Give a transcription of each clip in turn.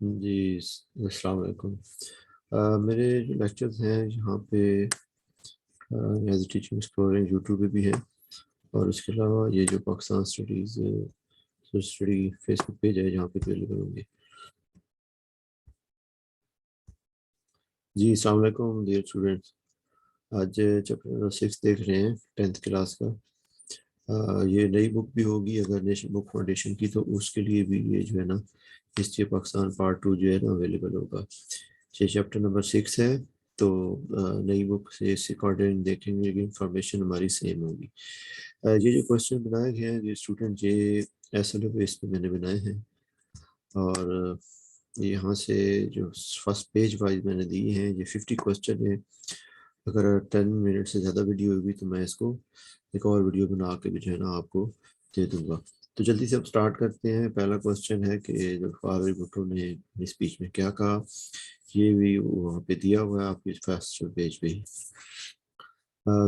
جی السلام علیکم۔ میرے جو لیکچرز ہیں یہاں پہ as a teaching exploring YouTube پہ بھی ہے، اور اس کے علاوہ یہ جو پاکستان اسٹڈی فیس بک پیج ہے جہاں پہ اویلیبل ہوں گے۔ جی السلام علیکم ڈیئر اسٹوڈینٹس، آج چیپٹر نمبر 6 دیکھ رہے ہیں 10th کلاس کا۔ یہ نئی بک بھی ہوگی اگر نیشنل بک فاؤنڈیشن کی، تو اس کے لیے بھی یہ جو ہے نا ہسٹری پاکستان پارٹ 2 جو ہے نا اویلیبل ہوگا۔ یہ چیپٹر نمبر 6 ہے، تو نئی بک سے اس اکارڈنگ دیکھیں گے کہ انفارمیشن ہماری سیم ہوگی۔ یہ جو کوشچن بنائے گئے ہیں یہ اسٹوڈنٹ یہ SLO بیس پہ میں نے بنائے ہیں، اور یہاں سے جو فرسٹ پیج وائز میں نے دی ہیں یہ 50 کوشچن ہے۔ اگر 10 منٹ سے زیادہ ویڈیو ہوگی تو میں اس کو ایک اور ویڈیو بنا کے بھی جو ہے نا آپ کو دے دوں گا۔ تو جلدی سے اب سٹارٹ کرتے ہیں۔ پہلا کوشچن ہے کہ ذوالفقار بھٹو نے اپنی اسپیچ میں کیا کہا، یہ بھی وہاں پہ دیا ہوا ہے آپ کے فرسٹ پیج پہ ہی۔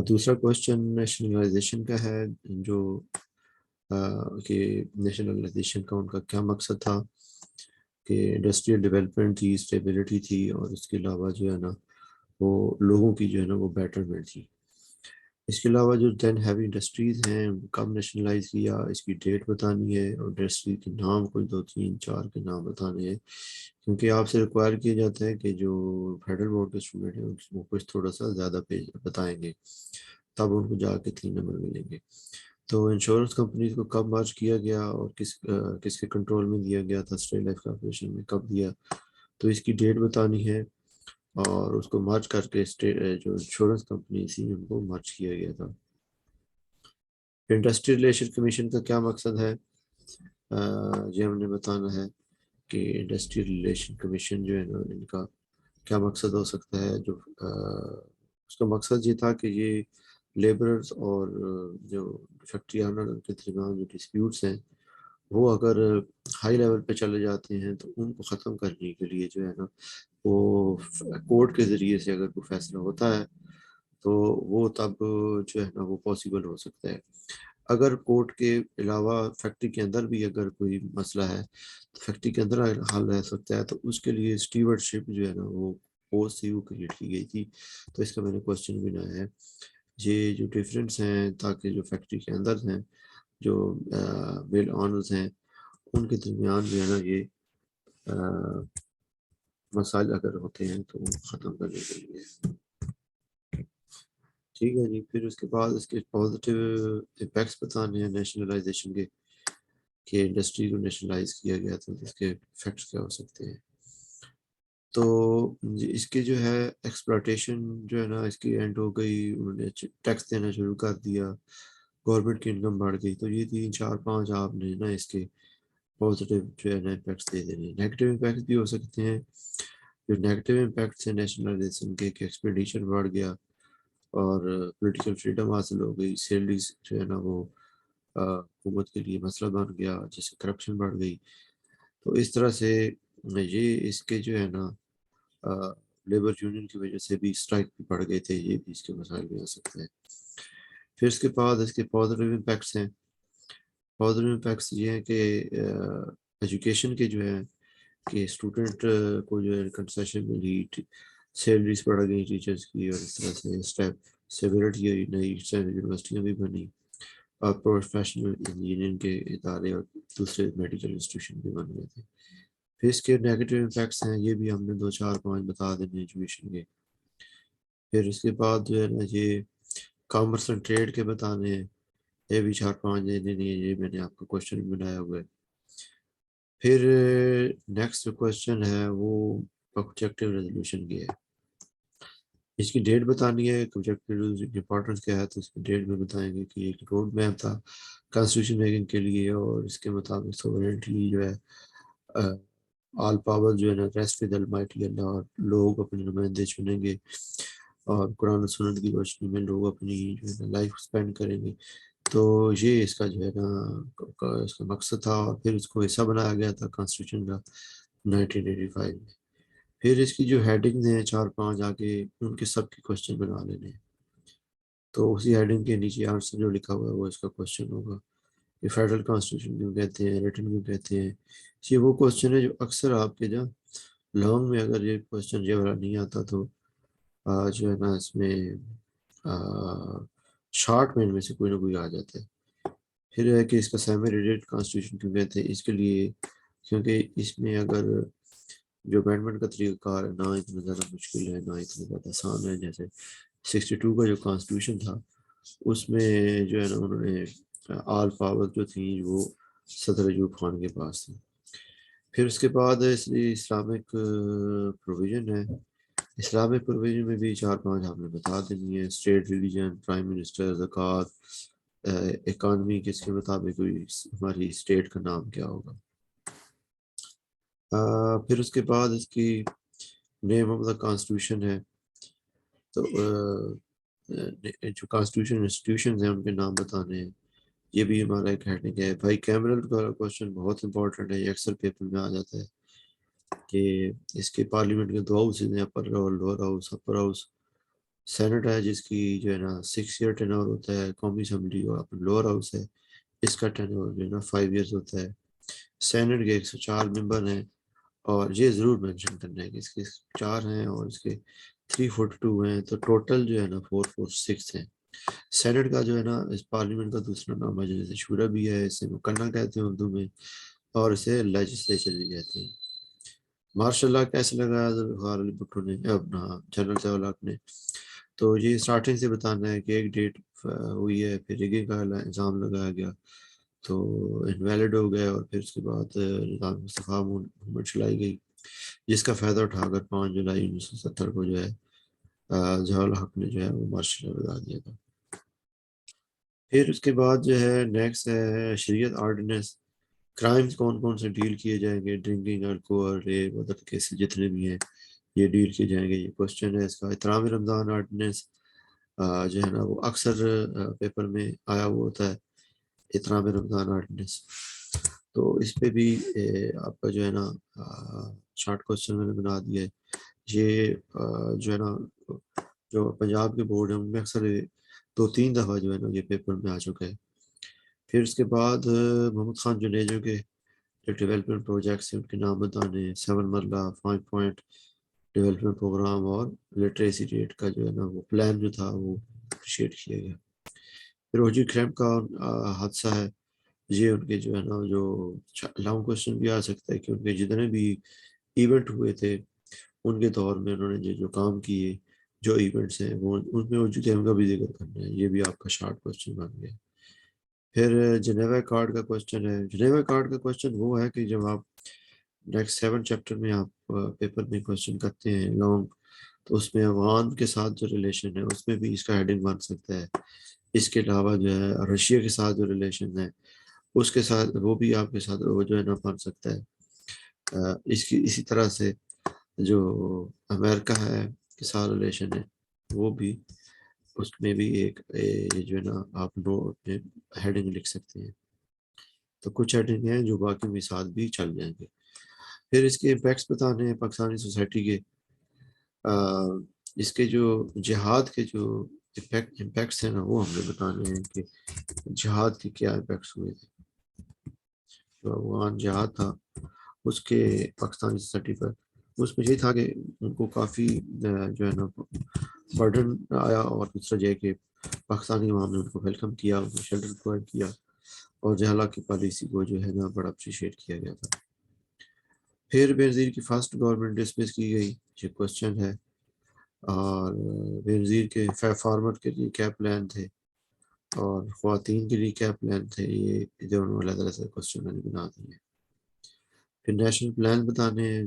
دوسرا کوشچن نیشنلائزیشن کا ہے، جو کہ نیشنلائزیشن کا ان کا کیا مقصد تھا، کہ انڈسٹریل ڈیولپمنٹ تھی، اسٹیبلٹی تھی، اور اس کے علاوہ جو ہے نا وہ لوگوں کی جو ہے نا وہ بیٹرمنٹ تھی۔ اس کے علاوہ جو 10 ہیوی انڈسٹریز ہیں کب نیشنلائز کیا، اس کی ڈیٹ بتانی ہے، اور انڈسٹری کے نام کوئی 2 3 4 کے نام بتانے ہیں، کیونکہ آپ سے ریکوائر کیا جاتا ہے کہ جو فیڈرل بورڈ کے اسٹوڈنٹ ہیں وہ کچھ تھوڑا سا زیادہ پیج بتائیں گے، تب ان کو جا کے 3 نمبر ملیں گے۔ تو انشورنس کمپنیز کو کب مرج کیا گیا اور کس کے کنٹرول میں دیا گیا تھا، اسٹیٹ لائف کارپوریشن میں کب دیا، تو اس کی ڈیٹ بتانی ہے، اور اس کو مرج کر کے جو انشورنس کمپنی تھی ان کو مرج کیا گیا تھا۔ انڈسٹری ریلیشن کمیشن کا کیا مقصد ہے، یہ ہم نے بتانا ہے کہ انڈسٹری ریلیشن کمیشن جو ہے نا ان کا کیا مقصد ہو سکتا ہے۔ جو اس کا مقصد یہ تھا کہ یہ لیبررز اور جو فیکٹری آنر کے درمیان جو ڈسپیوٹس ہیں وہ اگر ہائی لیول پہ چلے جاتے ہیں تو ان کو ختم کرنے کے لیے جو ہے نا وہ کورٹ کے ذریعے سے اگر کوئی فیصلہ ہوتا ہے تو وہ تب جو ہے نا وہ پاسبل ہو سکتا ہے۔ اگر کورٹ کے علاوہ فیکٹری کے اندر بھی اگر کوئی مسئلہ ہے تو فیکٹری کے اندر حل رہ سکتا ہے، تو اس کے لیے اسٹیورڈشپ جو ہے نا وہ پوسٹ تھی وہ کریٹ کی گئی تھی۔ تو اس کا میں نے کوشچن بنایا ہے، یہ جو ڈفرینس ہیں تاکہ جو فیکٹری کے اندر ہیں جو مل آنرز ہیں ان کے درمیان جو ہے نا یہ مسائل اگر ہوتے ہیں تو ختم کرنے کے لیے۔ ٹھیک ہے جی، پھر اس کے بعد اس کے پازیٹیو امپیکٹس بتانے ہیں نیشنلائزیشن کے، کہ انڈسٹری کو نیشنلائز کیا گیا تو اس کے افیکٹس کیا ہو سکتے ہیں۔ تو اس کے جو ہے ایکسپلوٹیشن جو ہے نا اس کی اینڈ ہو گئی، انہوں نے ٹیکس دینا شروع کر دیا، گورنمنٹ کی انکم بڑھ گئی۔ تو یہ 3 4 5 آپ نے نا اس کے پازیٹیو جو ہے نا امپیکٹس دے دینے۔ نیگیٹیو امپیکٹس بھی ہو سکتے ہیں، جو نیگیٹیو امپیکٹس ہیں نیشنلائزیشن کے کہ ایکسپینڈیچر بڑھ گیا اور پولیٹیکل فریڈم حاصل ہو گئی، سیلریز جو ہے نا وہ حکومت کے لیے مسئلہ بن گیا، جس سے کرپشن بڑھ گئی۔ تو اس طرح سے یہ اس کے جو ہے نا لیبر یونین کی وجہ سے بھی اسٹرائک بھی بڑھ گئے تھے، یہ بھی اس کے مسائل بھی آ سکتے ہیں۔ پھر اس کے بعد اس کے پازیٹیو امپیکٹس ہیں۔ پازیٹیو امپیکٹس یہ ہیں کہ ایجوکیشن کے جو ہے کہ اسٹوڈنٹ کو جو ہے کنسیشن ملی، سیلریز بڑھ گئی ٹیچرز کی، اور اس طرح سے اسٹیبلٹی ہوئی، نئی یونیورسٹیاں بھی بنی، اور پروفیشنل انجینئرنگ کے ادارے اور دوسرے میڈیکل انسٹیٹیوشن بھی بن گئے تھے۔ پھر اس کے نیگیٹیو امپیکٹس ہیں، یہ بھی ہم نے 2 4 5 بتا دینے ایجوکیشن کے۔ پھر اس کے بعد جو ہے نا یہ کامرس اینڈ ٹریڈ کے بتانے ہیں، یہ بھی 4 5 دے دینے ہیں، یہ میں نے آپ کو کوشچن بنایا ہوا ہے۔ پھر نیکسٹ جو کوشچن ہے وہ آبجیکٹیو ریزولوشن کی ہے، اس کی ڈیٹ بتانی ہے، آبجیکٹیو امپورٹنس کیا ہے تو اس کی ڈیٹ میں بتائیں گے کہ ایک روڈ میپ تھا کانسٹیٹیوشن میکنگ کے لیے، اور اس کے مطابق سوورنٹی جو ہے آل پاور جو ہے نا ریسٹ ود المائٹی اللہ، اور لوگ اپنے نمائندے چنیں گے، اور قرآن و سنت کی روشنی میں لوگ اپنی جو ہے نا لائف اسپینڈ کریں گے۔ تو یہ اس کا جو ہے نا اس کا مقصد تھا، اور پھر اس کو حصہ بنایا گیا تھا کانسٹیٹیوشن کا 1985 میں۔ پھر اس کی جو ہیڈنگز ہیں 4 5 آگے ان کے سب کے کوشچن بنا لینے ہیں۔ تو اسی ہیڈنگ کے نیچے آنسر جو لکھا ہوا ہے وہ اس کا کوشچن ہوگا کہ فیڈرل کانسٹیٹیوشن کیوں کہتے ہیں، ریٹن کیوں کہتے ہیں. یہ وہ کوشچن ہے جو اکثر آپ کے جہاں لانگ میں اگر یہ کوشچن یہ والا نہیں آتا تو جو ہے نا اس میں شارٹ میں ان میں سے کوئی نہ کوئی آ جاتا ہے. پھر ہے کہ اس کا سیمی ریلیٹڈ کانسٹیٹیوشن کیوں کہتے ہیں، اس کے لیے کیونکہ اس میں اگر جو امینڈمنٹ کا طریقہ کار ہے نہ اتنا زیادہ مشکل ہے نہ اتنا زیادہ آسان ہے. جیسے 62 کا جو کانسٹیٹیوشن تھا اس میں جو ہے نا انہوں نے آل پاور جو تھیں وہ صدر ایوب خان کے پاس تھی. پھر اس کے بعد اسلامک پروویژن ہے. اسلامک پروویژن میں بھی 4-5 ہم نے بتا دینی ہے. اسٹیٹ ریلیجن، پرائم منسٹر، زکوٰۃ، اکانومی کس کے مطابق ہوئی، ہماری اسٹیٹ کا نام کیا ہوگا. پھر اس کے بعد اس کی نیم آف دا کانسٹیٹیوشن ہے. تو جو کانسٹیٹیوشن انسٹیٹیوشنز ہیں ان کے نام بتانے ہیں، یہ بھی ہمارا ایک ہیڈنگ ہے. بھائی کیمرل کا کوشچن بہت امپورٹنٹ ہے، یہ اکثر پیپر میں آ جاتا ہے کہ اس کے پارلیمنٹ کے 2 ہاؤسز ہیں، اپر اور lower house. Upper house senate ہے جس کی جو ہے نا 6 ایئر ٹینور ہوتا ہے قومی اسمبلی، اور اپنا لوور ہاؤس ہے اس کا ٹینور جو ہے نا 5 ایئرز ہوتا ہے. سینٹ کے 104 ممبر ہیں، اور یہ ضرور مینشن کرنا ہے کہ اس کے 4 ہیں اور اس کے 342 ہیں، تو ٹوٹل جو ہے نا 446 ہیں. سینٹ کا جو ہے نا اس پارلیمنٹ کا دوسرا نام ہے جیسے شورا بھی ہے، اسے مکنہ کہتے ہیں اردو میں، اور اسے لیجسلیچر بھی کہتے ہیں. ماشاء اللہ کیسے لگایا ذوالفقار علی بھٹو نے اپنا جنرل ضیاء نے. تو یہ اسٹارٹنگ سے بتانا ہے کہ ایک ڈیٹ ہوئی ہے، پھر ریگنگ کا الزام لگایا گیا تو انویلڈ ہو گئے، اور پھر اس کے بعد نظام مصطفیٰ موومنٹ چلائی گئی جس کا فائدہ اٹھا کر 5 جولائی 1970 کو جو ہے ضیاء الحق نے جو ہے وہ مارشل لا لگا دیا تھا. پھر اس کے بعد جو ہے نیکسٹ ہے شریعت آرڈیننس. کرائمز کون کون سے ڈیل کیے جائیں گے، drinking, alcohol, rape, other cases جتنے بھی ہیں یہ ڈیل کیے جائیں گے. یہ کوشچن ہے اس کا. احترام رمضان آرڈیننس جو ہے نا وہ اکثر پیپر میں آیا ہوا ہوتا ہے، احترام رمضان آرڈیننس. تو اس پہ بھی آپ کا جو ہے نا شارٹ کوشچن میں نے بنا دیا ہے. یہ جو ہے نا جو پنجاب کے بورڈ ہیں ان میں اکثر 2-3 دفعہ جو ہے نا یہ پیپر میں آ چکا ہے. پھر اس کے بعد محمد خان جنیجو کے جو ڈیولپمنٹ پروجیکٹس ہیں ان کے نام بتانے ہیں. 7 مرلہ 5 پوائنٹ ڈیولپمنٹ پروگرام اور لٹریسی ریٹ کا جو ہے نا وہ پلان جو تھا وہ اپریشیٹ کیا گیا. پھر اوجی کریمپ کا حادثہ ہے. یہ ان کے جو ہے نا جو لانگ کوشچن بھی آ سکتا ہے کہ ان کے جتنے بھی ایونٹ ہوئے تھے ان کے دور میں انہوں نے جو کام کیے، جو ایونٹس ہیں وہ ان میں اوجی کریمپ کا بھی ذکر کرنا ہے. یہ بھی آپ کا شارٹ کوشچن بن گیا. پھر جنیوا کارڈ کا کوشچن ہے. جنیوا کارڈ کا کوشچن وہ ہے کہ جب آپ نیکسٹ 7 چیپٹر میں آپ پیپر میں کوشچن کرتے ہیں لانگ، تو اس میں افغان کے ساتھ جو ریلیشن ہے اس میں بھی اس کا ہیڈنگ بن سکتا ہے. اس کے علاوہ جو ہے رشیا کے ساتھ جو ریلیشن ہے اس کے ساتھ وہ بھی آپ کے ساتھ وہ جو ہے نا بن سکتا ہے. اسی طرح سے جو امریکہ ہے کے ساتھ ریلیشن ہے وہ بھی اس میں بھی ایک جو ہے نا آپ نوٹ میں ہیڈنگ لکھ سکتے ہیں. تو کچھ ہیڈنگ ہیں جو باقی میں ساتھ بھی چل جائیں گے. پھر اس کے امپیکٹس بتانے ہیں پاکستانی سوسائٹی کے. اس کے جو جہاد کے جو امپیکٹس ہیں نا وہ ہم نے بتانے ہیں کہ جہاد کے کیا امپیکٹس ہوئے تھے. جو افغان جہاد تھا اس کے پاکستانی سوسائٹی پر اس میں یہ تھا کہ ان کو کافی جو ہے نا برڈن آیا، اور دوسرا یہ کہ پاکستانی عوام نے ان کو ویلکم کیا، ان کو شیلٹر پرووائڈ کیا، اور جہلا کی پالیسی کو جو ہے نا بڑا اپریشیٹ کیا گیا تھا. پھر بینظیر کی فرسٹ گورنمنٹ ڈسمس کی گئی، یہ کوشچن ہے. اور بینظیر کے فارمر کے لیے کیا پلان تھے اور خواتین کے لیے کیا پلان تھے، یہ دونوں الگ الگ کوشچن میں نے بنا دیے. پھر نیشنل پلان بتانے ہیں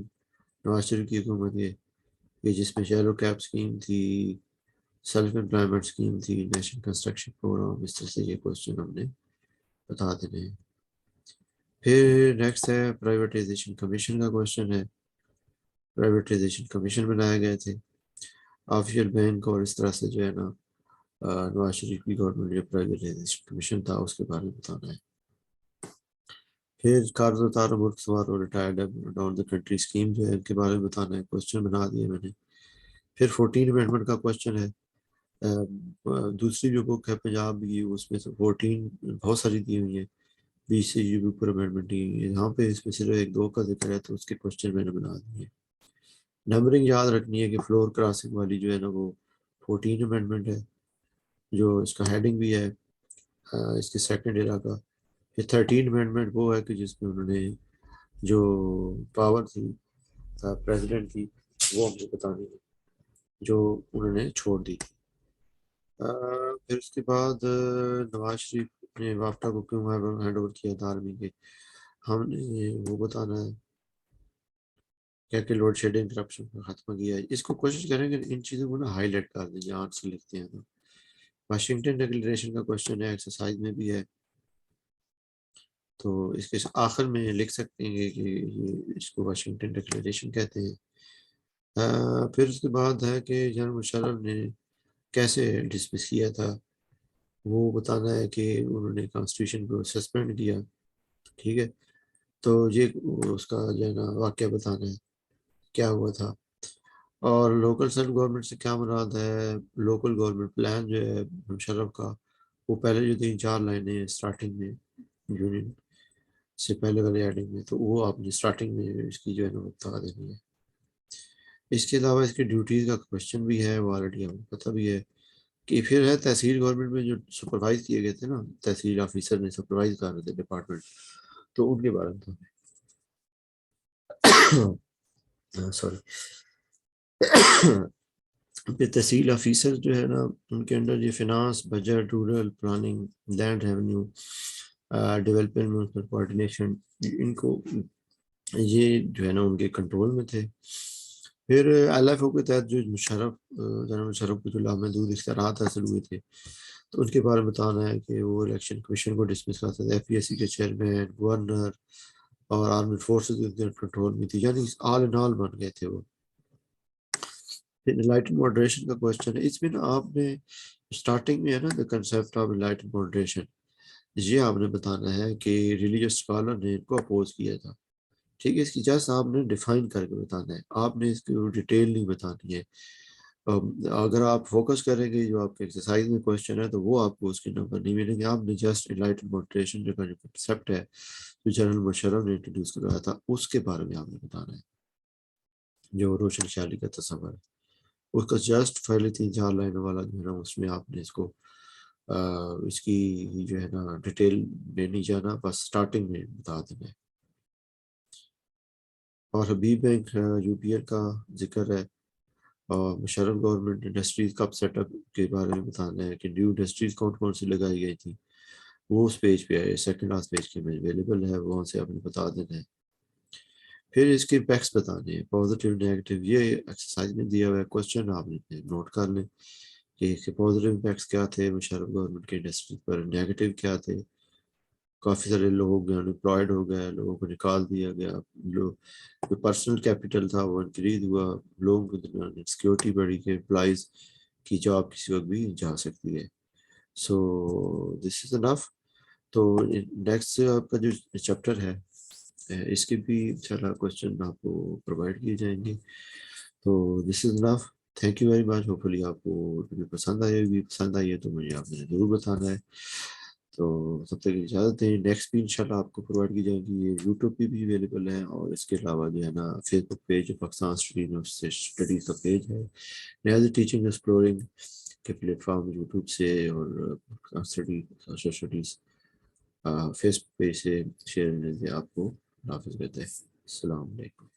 نواز شریف کی حکومت کے، کہ جس میں شیلو کیپ اسکیم تھی، سیلف امپلائمنٹ اسکیم تھی، نیشنل کنسٹرکشن پروگرام، اس طرح سے یہ کوشچن ہم نے بتا دینے ہیں. پھر نیکسٹ ہے پرائیویٹائزیشن کمیشن کا کوشچن ہے. پرائیویٹائزیشن کمیشن بنائے گئے تھے آفیشیل بینک، اور اس طرح سے جو ہے نا نواز شریف کی گورنمنٹ جو پرائیویٹائزیشن کمیشن تھا اس کے بارے میں بتانا ہے. پھر قرض اتارو ملک سنوارو retired down the country scheme جو ہے ان کے بارے میں بتانا ہے، کوشچن بنا دیے میں نے. پھر 14 امینڈمنٹ کا کوشچن ہے. دوسری جو بک ہے پنجاب کی اس میں سے 14 بہت ساری دی ہوئی ہیں، 20 سے یہ اوپر امینڈمنٹ دی ہوئی ہے، یہاں پہ اس میں صرف 1-2 کا ذکر ہے تو اس کے کوشچن میں نے بنا دیے۔ نمبرنگ یاد رکھنی ہے کہ فلور کراسنگ والی جو ہے نا وہ 14 امینڈمنٹ ہے، جو اس کا ہیڈنگ بھی ہے اس کے سیکنڈ ایرا کا۔ پھر 13 امینڈمنٹ وہ ہے کہ جس میں انہوں نے جو پاور تھی پریزیڈنٹ کی وہ ہم کو بتانی ہے، جو انہوں نے چھوڑ دی تھی۔ پھر اس کے بعد نواز شریف نے واپٹا کو کیوں ہینڈ اوور کیا تھا آرمی کے، ہم نے وہ بتانا ہے کیا کہ لوڈ شیڈنگ کرپشن کا خاتمہ کیا ہے۔ اس کو کوشش کریں کہ ان چیزوں کو نا ہائی لائٹ کر دیں جہاں سے لکھتے ہیں۔ تو واشنگٹن ڈکلیریشن کا کوشچن ہے، ایکسرسائز میں بھی ہے، تو اس کے آخر میں لکھ سکتے ہیں کہ یہ اس کو واشنگٹن ڈکلیریشن کہتے ہیں۔ پھر اس کے بعد ہے کہ جنرل مشرف نے کیسے ڈسمس کیا تھا، وہ بتانا ہے کہ انہوں نے کانسٹیٹیوشن کو سسپینڈ کیا، ٹھیک ہے، تو یہ اس کا جو ہے نا واقعہ بتانا ہے کیا ہوا تھا۔ اور لوکل سیلف گورنمنٹ سے کیا مراد ہے، لوکل گورنمنٹ پلان جو ہے مشرف کا، وہ پہلے جو 3-4 لائنیں اسٹارٹنگ میں یونین سے پہلے والے ایڈنگ میں، تو وہ آپ نے اسٹارٹنگ میں اس کی جو ہے نا بتا دینی ہے۔ اس کے علاوہ اس کی ڈیوٹیز کا کوشچن بھی ہے، وہ آلریڈی ہمیں پتہ بھی ہے کہ پھر ہے تحصیل گورنمنٹ میں جو سپروائز کیے گئے تھے نا، تحصیل آفیسر نے سپروائز کر رہے تھے ڈپارٹمنٹ، تو ان کے بارے میں سوری پھر تحصیل آفیسر جو ہے نا ان کے انڈر یہ finance, budget, rural planning, land revenue, development coordination, ان کو یہ جو ہے نا ان کے کنٹرول میں تھے۔ پھر ایل ایف او کے تحت جو جنرل مشرف کو جو لامحدود اختیارات حاصل ہوئے تھے، تو ان کے بارے میں بتانا ہے کہ وہ الیکشن کمیشن کو ڈسمس کرتے تھے، ایف پی ایس سی کے چیئرمین، گورنر اور آرمی فورسز ان کے کنٹرول میں تھی، یعنی آل ان آل بن گئے تھے وہ۔ پھر انلائٹن ماڈریشن کا کوشچن ہے، اس میں نا آپ نے اسٹارٹنگ میں ہے نا the concept of enlighten moderation, یہ آپ نے بتانا ہے کہ ریلیجس اسکالر نے ان کو اپوز کیا تھا، ٹھیک ہے، اس کی جسٹ آپ نے ڈیفائن کر کے بتانا ہے، آپ نے اس کی ڈیٹیل نہیں بتانی ہے۔ اگر آپ فوکس کریں گے جو آپ کے ایکسرسائز میں کوشچن ہے تو وہ آپ کو اس کے نمبر نہیں ملیں گے، آپ نے جسٹ انلائٹن ماڈریشن جو کنسیپٹ ہے جو جنرل مشرف نے انٹروڈیوس کروایا تھا اس کے بارے میں آپ نے بتانا ہے، جو روشن خیالی کا تصور ہے اس کا جسٹ پہلے 3-4 لائنوں والا جو ہے نا اس میں آپ نے اس کو اس کی جو ہے نا ڈیٹیل میں نہیں جانا، بس سٹارٹنگ میں بتا دینا ہے۔ اور حبیب بینک یو پی ایل کا ذکر ہے، اور مشرف گورنمنٹ انڈسٹریز کب سیٹ اپ کے بارے میں بتانا ہے کہ نیو انڈسٹریز کون کون سی لگائی گئی تھی، وہ اس پیج پہ ہے، سیکنڈ لاسٹ پیج کے میں اویلیبل ہے، وہاں سے آپ نے بتا دینا ہے۔ پھر اس کے امپیکٹس بتانے ہیں، پازیٹیو نیگیٹو، یہ ایکسرسائز میں دیا ہوا ہے، کوشچن آپ نے نوٹ کر لیں کہ اس کے پازیٹیو امپیکٹس کیا تھے مشرف گورنمنٹ کے انڈسٹری پر، نیگیٹو کیا تھے، کافی سارے لوگ ان امپلائڈ ہو گئے، لوگوں کو نکال دیا گیا، لوگ جو پرسنل کیپٹل تھا وہ انکریز ہوا، لوگوں کے درمیان سیکیورٹی بڑھی کہ امپلائز کی جاب کسی وقت بھی جا سکتی ہے۔ سو دس از انف۔ تو نیکسٹ آپ کا جو چیپٹر ہے اس کے بھی انشاءاللہ کوشچن آپ کو پرووائڈ کیے جائیں گے۔ تو this is enough, thank you very much, hopefully آپ کو پسند آئے ہوگی، پسند آئی ہے تو مجھے آپ نے ضرور بتانا ہے۔ تو سب تک اجازت ہے، نیکسٹ بھی انشاءاللہ آپ کو پرووائڈ کی جائے گی، یہ یوٹیوب پہ بھی اویلیبل ہے، اور اس کے علاوہ جو ہے نا فیس بک پیج پاکستان اسٹڈیز کا پیج ہے، نیاز ٹیچنگ ایکسپلورنگ کے پلیٹ فارم یوٹیوب سے اور سوشل اسٹڈیز فیس بک پیج سے شیئر آپ کو حافظ کہتے ہیں۔ السلام علیکم۔